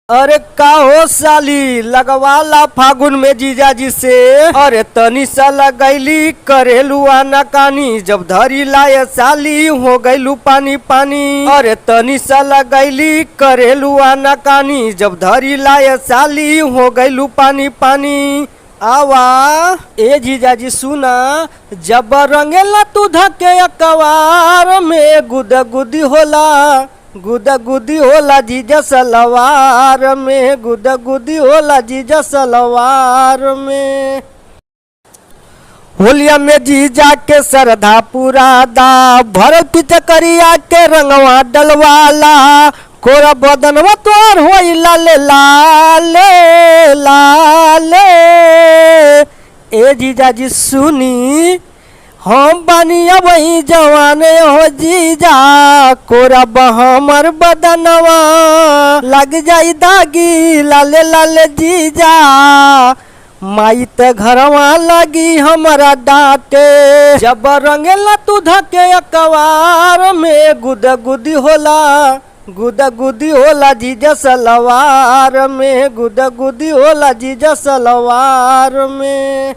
अरे का हो साली लगवाला फागुन में जीजाजी से। अरे तनी सा लगैली करेलू आना कानी जब धरी लाए साली हो गईलू पानी पानी। अरे तनी सा लगैली करेलू आना कानी जब धरी लाए साली हो गईलू पानी पानी। आवा ए जीजाजी सुना जब रंगेला तू धके अकवार में गुदा गुदी होला गुदा गुदी होला जीजा सलवार में गुदा गुदी होला जीजा सलवार में। होलिया में जीजा के सरधा पूरा दा भर पिचकरिया के रंगवा डलवाला कोरा बदनवा तोर होई लाले लाले लाले। ए जीजा जी सुनी हम बनिया वही जवाने हो जीजा कोरा हमर बदनवा लग जाई दागी लाले लाले जीजा माई ते घरवा लगी हमारा डांटे। जब रंगेला तू धके अकवार में गुदा गुदी होला जीजा सलवार में गुदा गुदी होला जीजा सलवार में।